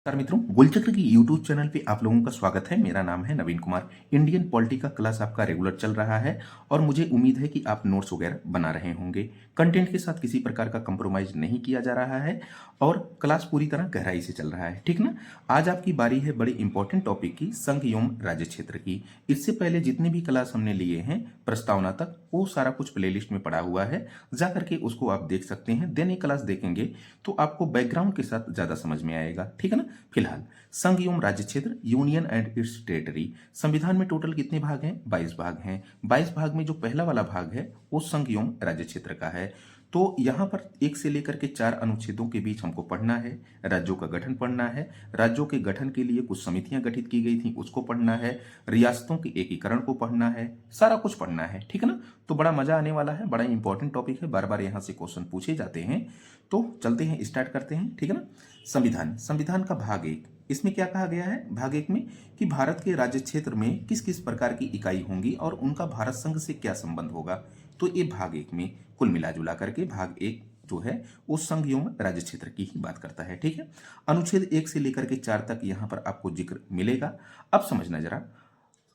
नमस्कार मित्रों, गोलचक्र की यूट्यूब चैनल पे आप लोगों का स्वागत है। मेरा नाम है नवीन कुमार। इंडियन पॉलिटी का क्लास आपका रेगुलर चल रहा है और मुझे उम्मीद है कि आप नोट्स वगैरह बना रहे होंगे। कंटेंट के साथ किसी प्रकार का कंप्रोमाइज नहीं किया जा रहा है और क्लास पूरी तरह गहराई से चल रहा है, ठीक ना। आज आपकी बारी है बड़ी इंपॉर्टेंट टॉपिक की, संघ एवं राज्य क्षेत्र की। इससे पहले जितने भी क्लास हमने लिए हैं प्रस्तावना तक, वो सारा कुछ प्लेलिस्ट में पड़ा हुआ है, जा करके उसको आप देख सकते हैं। देन ये क्लास देखेंगे तो आपको बैकग्राउंड के साथ ज्यादा समझ में आएगा, ठीक है ना। फिलहाल संघ एवं राज्य क्षेत्र, यूनियन एंड इट्स टेरिटरी। संविधान में टोटल कितने भाग हैं? 22 भाग हैं। 22 भाग में जो पहला वाला भाग है वो संघ एवं राज्य क्षेत्र का है। तो यहां पर 1 से लेकर के 4 अनुच्छेदों के बीच हमको पढ़ना है। राज्यों का गठन पढ़ना है, राज्यों के गठन के लिए कुछ समितियां गठित की गई थी उसको पढ़ना है, रियासतों के एकीकरण को पढ़ना है, सारा कुछ पढ़ना है, ठीक है ना। तो बड़ा मजा आने वाला है, बड़ा इंपॉर्टेंट टॉपिक है, बार बार यहां से क्वेश्चन पूछे जाते हैं। तो चलते हैं, स्टार्ट करते हैं, ठीक है ना। संविधान, संविधान का भाग 1, इसमें क्या कहा गया है भाग 1 में कि भारत के राज्य क्षेत्र में किस किस प्रकार की इकाई होंगी और उनका भारत संघ से क्या संबंध होगा। तो ये भाग 1 में कुल मिला जुला करके भाग 1 जो है वो संघ एवं राज्य क्षेत्र की ही बात करता है, ठीक है। अनुच्छेद 1 से लेकर के 4 तक यहां पर आपको जिक्र मिलेगा। अब समझना जरा,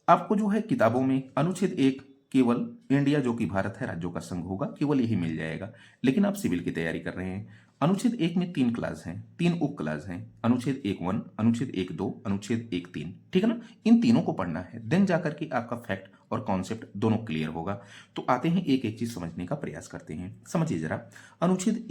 आपको जो है किताबों में अनुच्छेद 1 केवल इंडिया जो कि भारत है राज्यों का संघ होगा, केवल यही मिल जाएगा। लेकिन आप सिविल की तैयारी कर रहे हैं, अनुच्छेद 1 में 3 क्लास हैं, 3 उप क्लास हैं, अनुच्छेद 1(1), अनुच्छेद 1(2), अनुच्छेद 1(3), ठीक है ना। इन तीनों को पढ़ना है, देन जाकर के आपका फैक्ट और कॉन्सेप्ट दोनों क्लियर होगा। तो आते हैं एक एक चीज समझने का प्रयास करते हैं। समझिए जरा, अनुच्छेद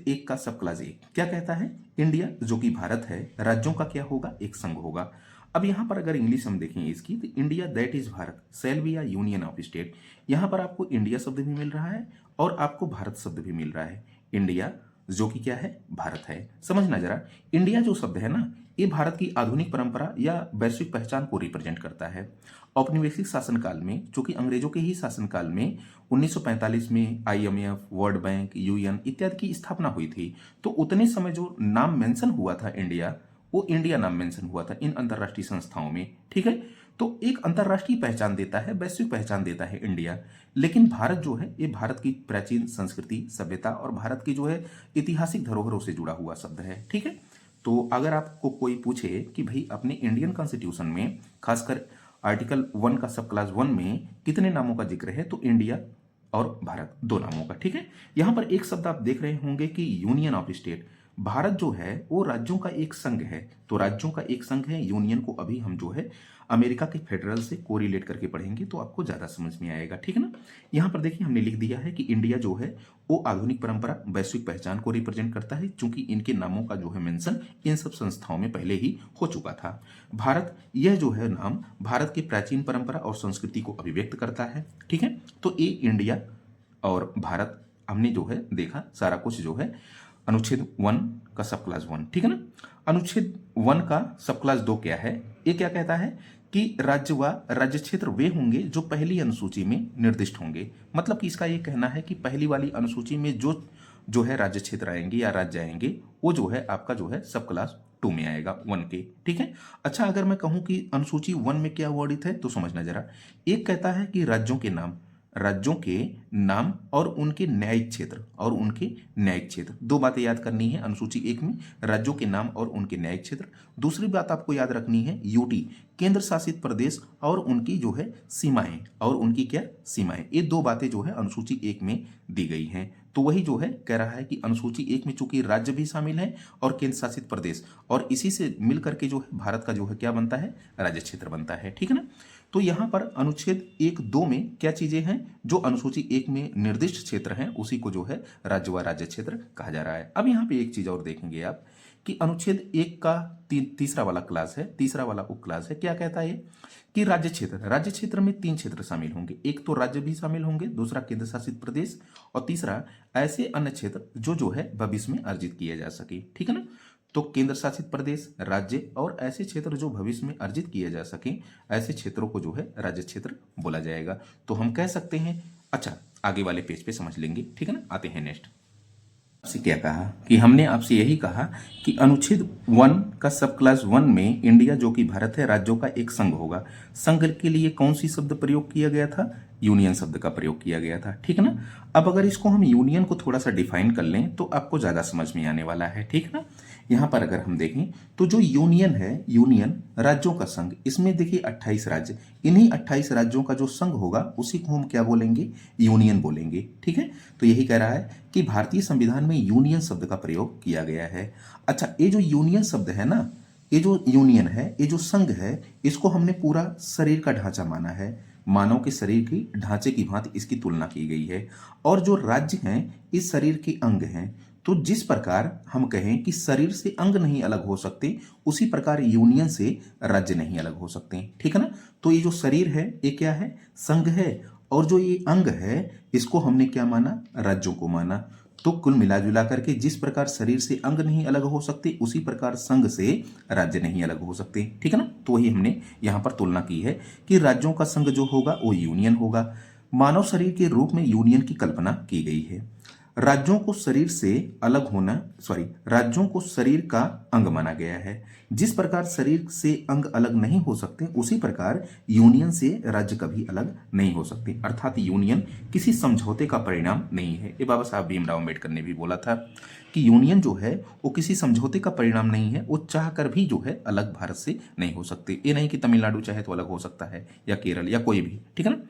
1 का सब क्लास 1 क्या कहता है? इंडिया जो कि भारत है, राज्यों का क्या होगा? एक संघ होगा। अब यहां पर अगर इंग्लिश हम देखें इसकी, तो India that is Bharat shall be a union of state. यहां पर आपको इंडिया शब्द भी मिल रहा है और आपको भारत शब्द भी मिल रहा है। इंडिया जो कि क्या है? भारत है। समझना जरा, इंडिया जो शब्द है ना, ये भारत की आधुनिक परंपरा या वैश्विक पहचान को रिप्रेजेंट करता है। औपनिवेशिक शासनकाल में, चूंकि अंग्रेजों के ही शासनकाल में 1945 में IMF, वर्ल्ड बैंक, UN इत्यादि की स्थापना हुई थी, तो उतने समय जो नाम मेंशन हुआ था इंडिया, वो इंडिया नाम मेंशन हुआ था इन अंतरराष्ट्रीय संस्थाओं में, ठीक है। तो एक अंतरराष्ट्रीय पहचान देता है, वैश्विक पहचान देता है इंडिया। लेकिन भारत जो है, ये भारत की प्राचीन संस्कृति, सभ्यता और भारत की जो है ऐतिहासिक धरोहरों से जुड़ा हुआ शब्द है, ठीक है। तो अगर आपको कोई पूछे कि भाई अपने इंडियन कॉन्स्टिट्यूशन में खासकर आर्टिकल 1 का सब क्लास 1 में कितने नामों का जिक्र है, तो इंडिया और भारत 2 नामों का, ठीक है। यहां पर एक शब्द आप देख रहे होंगे कि यूनियन ऑफ स्टेट। भारत जो है वो राज्यों का एक संघ है, तो राज्यों का एक संघ है। यूनियन को अभी हम जो है अमेरिका के फेडरल से कोरिलेट करके पढ़ेंगे तो आपको ज्यादा समझ में आएगा, ठीक है ना। यहां पर देखिए हमने लिख दिया है कि इंडिया जो है वो आधुनिक परंपरा, वैश्विक पहचान को रिप्रेजेंट करता है, चूंकि इनके नामों का जो है मेंशन इन सब संस्थाओं में पहले ही हो चुका था। भारत, यह जो है नाम भारत की प्राचीन परंपरा और संस्कृति को अभिव्यक्त करता है, ठीक है। तो ये इंडिया और भारत हमने जो है देखा सारा कुछ जो है अनुच्छेद 1 का सब क्लास 1, ठीक है ना। अनुच्छेद 1 का सब क्लास 2 क्या है? ये क्या कहता है कि राज्य व राज्य क्षेत्र वे होंगे जो पहली अनुसूची में निर्दिष्ट होंगे। मतलब कि इसका ये कहना है कि पहली वाली अनुसूची में जो है राज्य क्षेत्र आएंगे या राज्य आएंगे, वो जो है आपका जो है सब क्लास 2 में आएगा 1 के, ठीक है। अच्छा, अगर मैं कहूं कि अनुसूची 1 में क्या वर्णित है, तो समझना जरा। एक कहता है कि राज्यों के नाम और उनके न्यायिक क्षेत्र, 2 बातें याद करनी है अनुसूची 1 में, राज्यों के नाम और उनके न्यायिक क्षेत्र। दूसरी बात आपको याद रखनी है यूटी, केंद्र शासित प्रदेश और उनकी जो है सीमाएं, और उनकी क्या सीमाएं। ये 2 बातें जो है अनुसूची 1 में दी गई हैं। तो वही जो है कह रहा है कि अनुसूची 1 में चूंकि राज्य भी शामिल है और केंद्र शासित प्रदेश, और इसी से मिलकर के जो है भारत का जो है क्या बनता है? राज्य क्षेत्र बनता है, ठीक है ना। तो यहां पर अनुच्छेद 1(2) में क्या चीजें हैं? जो अनुसूची 1 में निर्दिष्ट क्षेत्र हैं उसी को जो है राज्य व राज्य क्षेत्र कहा जा रहा है। अब यहां पे एक चीज और देखेंगे आप कि अनुच्छेद 1 का तीसरा वाला क्लास है, तीसरा वाला उप क्लास है, क्या कहता है कि राज्य क्षेत्र में 3 क्षेत्र शामिल होंगे। एक तो राज्य भी शामिल होंगे, दूसरा केंद्र शासित प्रदेश, और तीसरा ऐसे अन्य क्षेत्र जो है भविष्य में अर्जित किए जा सके, ठीक है ना। तो केंद्र शासित प्रदेश, राज्य और ऐसे क्षेत्र जो भविष्य में अर्जित किए जा सके, ऐसे क्षेत्रों को जो है राज्य क्षेत्र बोला जाएगा। तो हम कह सकते हैं, अच्छा आगे वाले पेज पे समझ लेंगे, ठीक है ना। आते हैं नेक्स्ट। आपसे क्या कहा कि हमने आपसे यही कहा कि अनुच्छेद 1 का सब क्लास 1 में इंडिया जो कि भारत है राज्यों का एक संघ होगा। संघ के लिए कौन सी शब्द प्रयोग किया गया था? यूनियन शब्द का प्रयोग किया गया था, ठीक है ना। अब अगर इसको हम यूनियन को थोड़ा सा डिफाइन कर लें तो आपको ज्यादा समझ में आने वाला है, ठीक है ना। यहाँ पर अगर हम देखें तो जो यूनियन है, यूनियन राज्यों का संघ, इसमें देखिए 28 राज्य, इन्हीं 28 राज्यों का जो संघ होगा उसी को हम क्या बोलेंगे, यूनियन बोलेंगे। ठीक है, तो यही कह रहा है कि भारतीय संविधान में यूनियन शब्द का प्रयोग किया गया है। अच्छा, ये जो यूनियन शब्द है ना, ये जो यूनियन है, ये जो संघ है, इसको हमने पूरा शरीर का ढांचा माना है। मानव के शरीर की ढांचे की भांति इसकी तुलना की गई है। और जो राज्य हैं इस शरीर के अंग हैं। तो जिस प्रकार हम कहें कि शरीर से अंग नहीं अलग हो सकते, उसी प्रकार यूनियन से राज्य नहीं अलग हो सकते। ठीक है ना, तो ये जो शरीर है ये क्या है, संघ है, और जो ये अंग है इसको हमने क्या माना, राज्यों को माना। तो कुल मिला जुला करके जिस प्रकार शरीर से अंग नहीं अलग हो सकते, उसी प्रकार संघ से राज्य नहीं अलग हो सकते। ठीक है ना, तो वही हमने यहाँ पर तुलना की है कि राज्यों का संघ जो होगा वो यूनियन होगा। मानव शरीर के रूप में यूनियन की कल्पना की गई है। राज्यों को शरीर से अलग होना, राज्यों को शरीर का अंग माना गया है। जिस प्रकार शरीर से अंग अलग नहीं हो सकते, उसी प्रकार यूनियन से राज्य कभी अलग नहीं हो सकते। अर्थात यूनियन किसी समझौते का परिणाम नहीं है। ये बाबा साहब भीमराव अम्बेडकर ने भी बोला था कि यूनियन जो है वो किसी समझौते का परिणाम नहीं है, वो चाह कर भी जो है अलग भारत से नहीं हो सकते। ये नहीं कि तमिलनाडु चाहे तो अलग हो सकता है, या केरल, या कोई भी। ठीक है ना,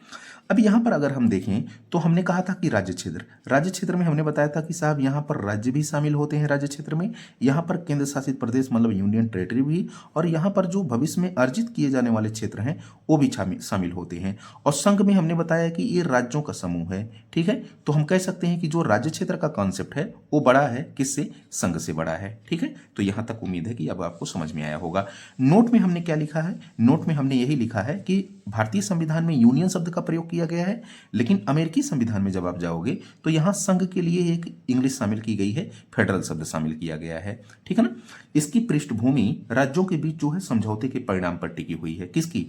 अब यहाँ पर अगर हम देखें तो हमने कहा था कि राज्य क्षेत्र में हमने बताया था कि साहब यहाँ पर राज्य भी शामिल होते हैं राज्य क्षेत्र में, यहाँ पर केंद्र शासित प्रदेश मतलब यूनियन टेरिटरी भी, और यहाँ पर जो भविष्य में अर्जित किए जाने वाले क्षेत्र हैं वो भी शामिल होते हैं। और संघ में हमने बताया कि ये राज्यों का समूह है। ठीक है, तो हम कह सकते हैं कि जो राज्य क्षेत्र का कॉन्सेप्ट है वो बड़ा है, किससे, संघ से बड़ा है। ठीक है, तो यहाँ तक उम्मीद है कि अब आपको समझ में आया होगा। नोट में हमने क्या लिखा है, नोट में हमने यही लिखा है कि भारतीय संविधान में यूनियन शब्द का प्रयोग किया गया है, लेकिन अमेरिकी संविधान में जब आप जाओगे तो यहाँ संघ के लिए एक इंग्लिश शामिल की गई है, फेडरल शब्द शामिल किया गया है। ठीक है ना, इसकी पृष्ठभूमि राज्यों के बीच जो है समझौते के परिणाम पर टिकी हुई है। किसकी,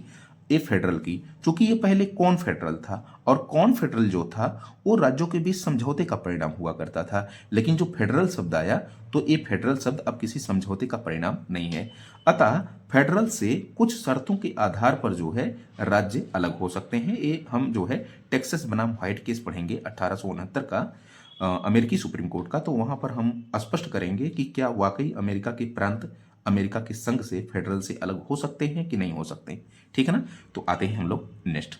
ए फेडरल की। चूंकि ये पहले कॉन्फेडरल था, और कॉन्फेडरल जो था वो राज्यों के बीच समझौते का परिणाम हुआ करता था, लेकिन जो फेडरल शब्द आया तो ये फेडरल शब्द अब किसी समझौते का परिणाम नहीं है। अतः फेडरल से कुछ शर्तों के आधार पर जो है राज्य अलग हो सकते हैं। ये हम जो है टेक्सास बनाम व्हाइट केस पढ़ेंगे 1869 का, अमेरिकी सुप्रीम कोर्ट का, तो वहां पर हम स्पष्ट करेंगे कि क्या वाकई अमेरिका के प्रांत अमेरिका के संघ से, फेडरल से अलग हो सकते हैं कि नहीं हो सकते। ठीक है ना, तो आते हैं हम लोग नेक्स्ट,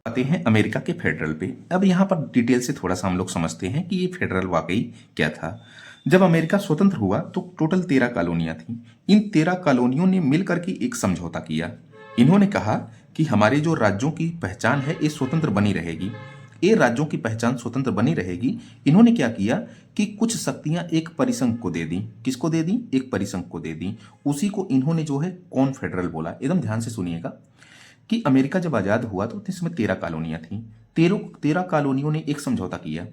आते हैं अमेरिका के फेडरल पे। अब यहाँ पर डिटेल से थोड़ा सा हम लोग समझते हैं कि ये फेडरल वाकई क्या था। जब अमेरिका स्वतंत्र हुआ तो टोटल 13 कॉलोनियां थी। इन 13 कॉलोनियों ने मिलकर के एक समझौता किया। इन्होंने कहा कि हमारे जो राज्यों की पहचान है ये स्वतंत्र बनी रहेगी, ये राज्यों की पहचान स्वतंत्र बनी रहेगी। इन्होंने क्या किया कि कुछ शक्तियां एक परिसंघ को दे दी। किसको दे दी, एक परिसंघ को दे दी। उसी को इन्होंने जो है कॉन्फेडरल बोला। एकदम ध्यान से सुनिएगा कि अमेरिका जब आजाद हुआ तो इसमें 13 कॉलोनियां थी। 13 कॉलोनियों ने एक समझौता किया,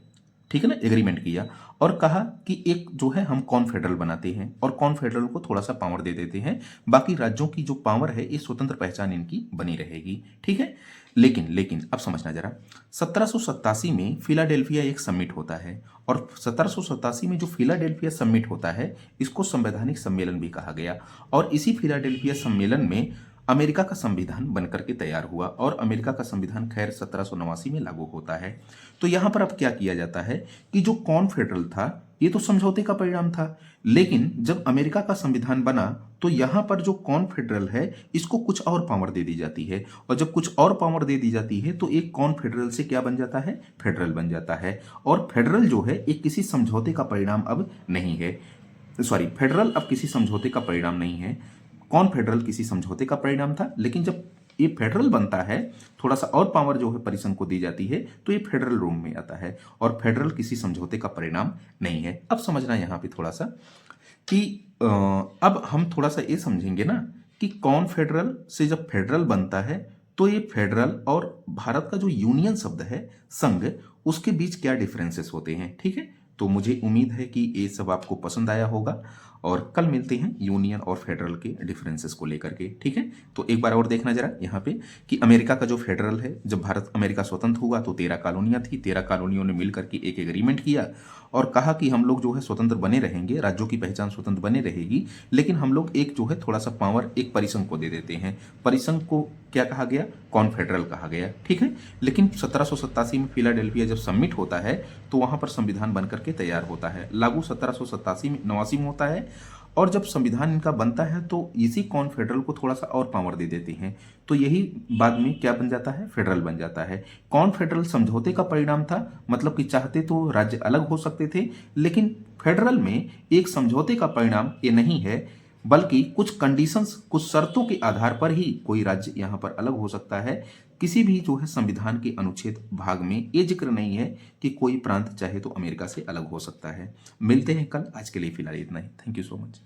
ठीक है ना, एग्रीमेंट किया, और कहा कि एक जो है हम कॉन्फेडरल बनाते हैं और कॉन्फेडरल को थोड़ा सा पावर दे देते हैं, बाकी राज्यों की जो पावर है ये स्वतंत्र पहचान इनकी बनी रहेगी। ठीक है, लेकिन अब समझना जरा, 1787 में फिलाडेल्फिया एक समिट होता है, और 1787 में जो फिलाडेल्फिया समिट होता है इसको संवैधानिक सम्मेलन भी कहा गया। और इसी फिलाडेल्फिया सम्मेलन में अमेरिका का संविधान बनकर के तैयार हुआ, और अमेरिका का संविधान खैर 1789 में लागू होता है। तो यहां पर अब क्या किया जाता है कि जो कॉन्फेडरल था ये तो समझौते का परिणाम था, लेकिन जब अमेरिका का संविधान बना तो यहां पर जो कॉन्फेडरल है इसको कुछ और पावर दे दी जाती है, और जब कुछ और पावर दे दी जाती है तो एक कॉन्फेडरल से क्या बन जाता है, फेडरल बन जाता है। और फेडरल जो है एक किसी समझौते का परिणाम अब नहीं है, फेडरल अब किसी समझौते का परिणाम नहीं है, कॉन्फेडरल किसी समझौते का परिणाम था। लेकिन जब ये फेडरल बनता है, थोड़ा सा और पावर जो है परिसंघ को दी जाती है, तो ये फेडरल रूम में आता है, और फेडरल किसी समझौते का परिणाम नहीं है। अब समझना यहाँ पे थोड़ा सा कि अब हम थोड़ा सा ये समझेंगे ना कि कॉन्फेडरल से जब फेडरल बनता है तो ये फेडरल और भारत का जो यूनियन शब्द है, संघ, उसके बीच क्या डिफरेंसेस होते हैं। ठीक है, तो मुझे उम्मीद है कि ये सब आपको पसंद आया होगा, और कल मिलते हैं यूनियन और फेडरल के डिफरेंसेस को लेकर के। ठीक है, तो एक बार और देखना जरा यहाँ पे कि अमेरिका का जो फेडरल है, जब भारत अमेरिका स्वतंत्र हुआ तो 13 कॉलोनियां थी। 13 कॉलोनियों ने मिलकर के एक एग्रीमेंट किया और कहा कि हम लोग जो है स्वतंत्र बने रहेंगे, राज्यों की पहचान स्वतंत्र बने रहेगी, लेकिन हम लोग एक जो है थोड़ा सा पावर एक परिसंघ को दे देते हैं। परिसंघ को क्या कहा गया, कॉन्फेडरल कहा गया। ठीक है, लेकिन 1787 में फिलाडेल्फिया जब समिट होता है तो वहां पर संविधान बनकर के तैयार होता है। लागू 1787 में 89 में होता है, और जब संविधान इनका बनता है तो इसी कॉन्फेडरल को थोड़ा सा और पावर दे देते हैं, तो यही बाद में क्या बन जाता है, फेडरल बन जाता है। कॉन्फेडरल समझौते का परिणाम था, मतलब कि चाहते तो राज्य अलग हो सकते थे, लेकिन फेडरल में एक समझौते का परिणाम ये नहीं है, बल्कि कुछ कंडीशंस, कुछ शर्तों के आधार पर ही कोई राज्य यहाँ पर अलग हो सकता है। किसी भी जो है संविधान के अनुच्छेद भाग में ये जिक्र नहीं है कि कोई प्रांत चाहे तो अमेरिका से अलग हो सकता है। मिलते हैं कल, आज के लिए फिलहाल इतना ही। Thank you so much.